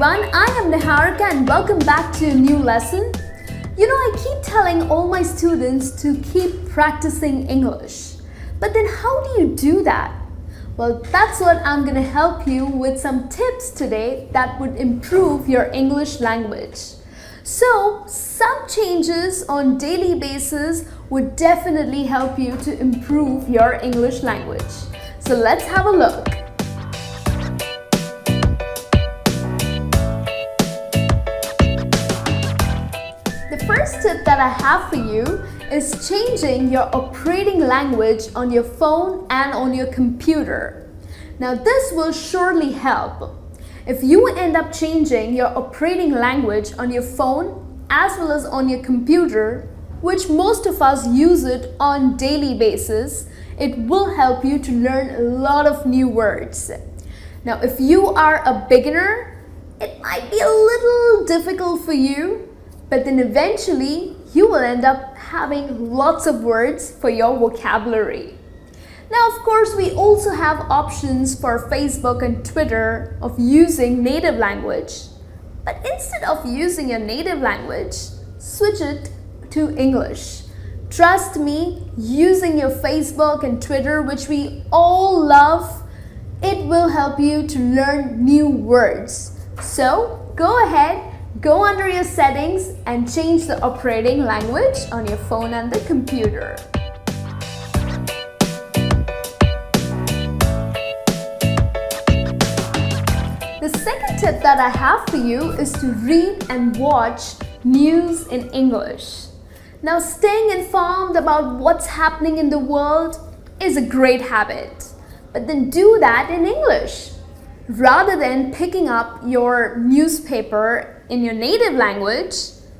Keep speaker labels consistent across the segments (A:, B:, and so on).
A: everyone, I am Niharika and welcome back to a new lesson. I keep telling all my students to keep practicing English. But then how do you do that? Well, that's what I'm going to help you with some tips today that would improve your English language. So, some changes on daily basis would definitely help you to improve your English language. So let's have a look. The first tip that I have for you is changing your operating language on your phone and on your computer. Now this will surely help. If you end up changing your operating language on your phone as well as on your computer, which most of us use it on daily basis, it will help you to learn a lot of new words. Now if you are a beginner, it might be a little difficult for you, but then eventually you will end up having lots of words for your vocabulary. Now, of course, we also have options for Facebook and Twitter of using native language. But instead of using your native language, switch it to English. Trust me, using your Facebook and Twitter, which we all love, it will help you to learn new words. So, go ahead. Go under your settings and change the operating language on your phone and the computer. The second tip that I have for you is to read and watch news in English. Now, staying informed about what's happening in the world is a great habit, but then do that in English. Rather than picking up your newspaper in your native language,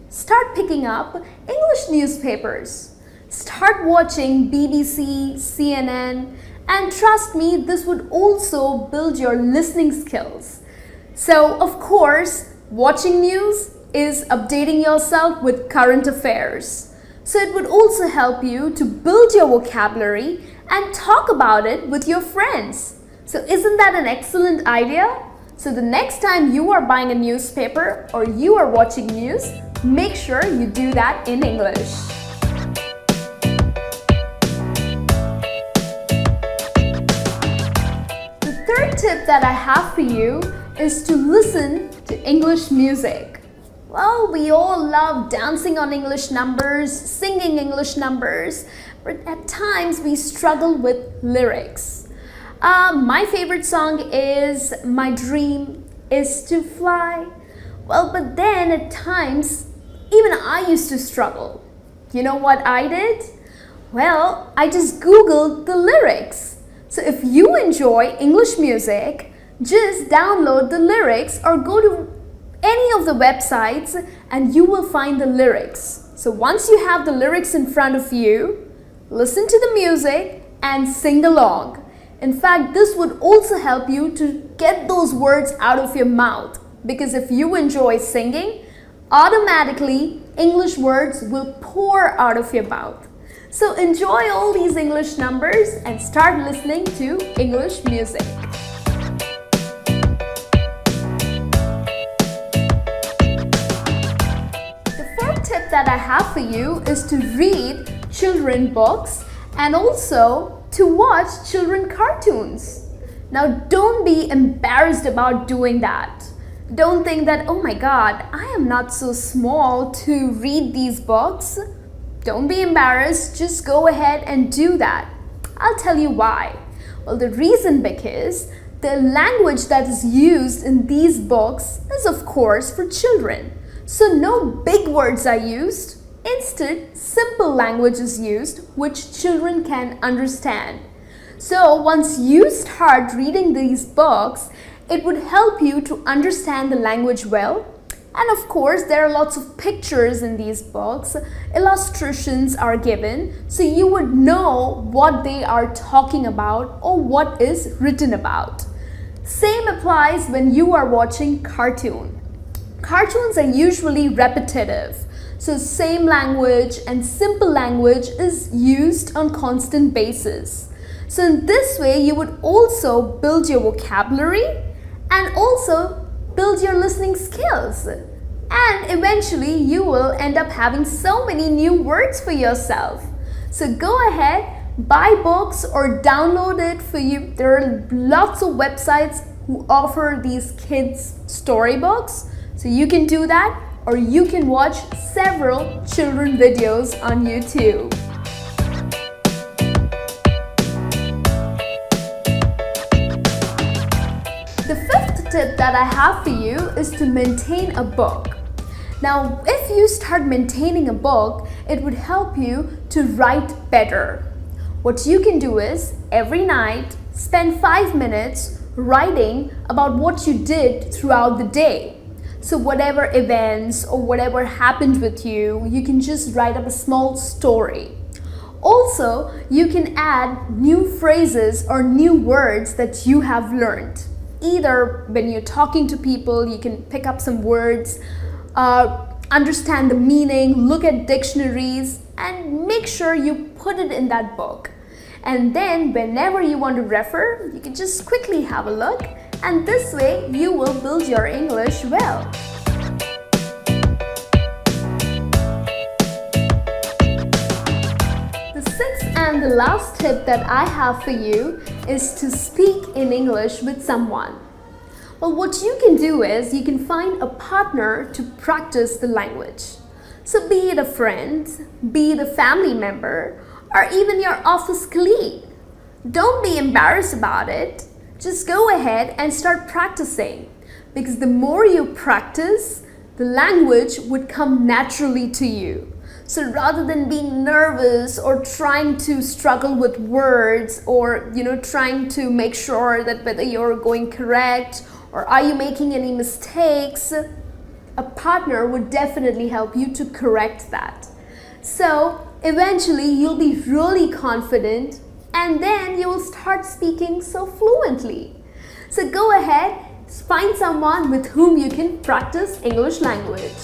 A: start picking up English newspapers. Start watching BBC, CNN, and trust me, this would also build your listening skills. So, of course, watching news is updating yourself with current affairs. So it would also help you to build your vocabulary and talk about it with your friends. So isn't that an excellent idea? So the next time you are buying a newspaper or you are watching news, make sure you do that in English. The third tip that I have for you is to listen to English music. Well, we all love dancing on English numbers, singing English numbers, but at times we struggle with lyrics. My favorite song is My Dream Is to Fly. Well, but then at times, even I used to struggle. You know what I did? Well, I just Googled the lyrics. So if you enjoy English music, just download the lyrics or go to any of the websites and you will find the lyrics. So once you have the lyrics in front of you, listen to the music and sing along. In fact, this would also help you to get those words out of your mouth, because if you enjoy singing, automatically English words will pour out of your mouth. So enjoy all these English numbers and start listening to English music. The fourth tip that I have for you is to read children's books and also to watch children cartoons. Now don't be embarrassed about doing that. Don't think that, oh my God, I am not so small to read these books. Don't be embarrassed, just go ahead and do that. I'll tell you why. Well, the reason because the language that is used in these books is of course for children. So no big words are used. Instead, simple language is used which children can understand. So once you start reading these books, it would help you to understand the language well. And of course, there are lots of pictures in these books. Illustrations are given, so you would know what they are talking about or what is written about. Same applies when you are watching cartoon. Cartoons are usually repetitive. So same language and simple language is used on constant basis. So in this way, you would also build your vocabulary and also build your listening skills. And eventually you will end up having so many new words for yourself. So go ahead, buy books or download it for you. There are lots of websites who offer these kids storybooks. So you can do that, or you can watch several children videos on YouTube. The fifth tip that I have for you is to maintain a book. Now, if you start maintaining a book, it would help you to write better. What you can do is, every night, spend 5 minutes writing about what you did throughout the day. So whatever events or whatever happened with you, you can just write up a small story. Also, you can add new phrases or new words that you have learned. Either when you're talking to people, you can pick up some words, understand the meaning, look at dictionaries, and make sure you put it in that book. And then whenever you want to refer, you can just quickly have a look, and this way you will build your English well. The sixth and the last tip that I have for you is to speak in English with someone. Well, what you can do is you can find a partner to practice the language. So be it a friend, be it a family member, or even your office colleague. Don't be embarrassed about it. Just go ahead and start practicing, because the more you practice, the language would come naturally to you. So rather than being nervous or trying to struggle with words, or trying to make sure that whether you're going correct or are you making any mistakes, a partner would definitely help you to correct that. So eventually you'll be really confident, and then you will start speaking so fluently. So go ahead, find someone with whom you can practice English language.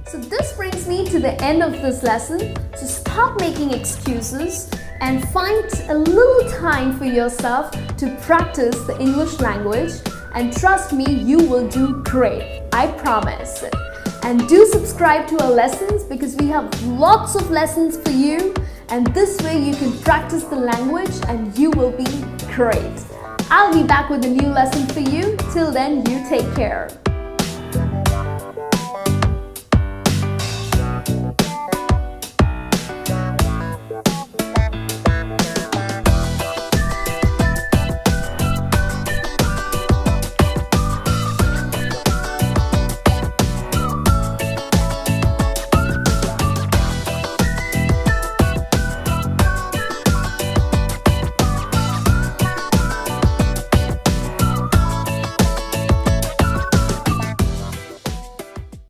A: So this brings me to the end of this lesson. So stop making excuses and find a little time for yourself to practice the English language, and trust me, you will do great. I promise. And do subscribe to our lessons, because we have lots of lessons for you, and this way you can practice the language and you will be great. I'll be back with a new lesson for you. Till then, you take care.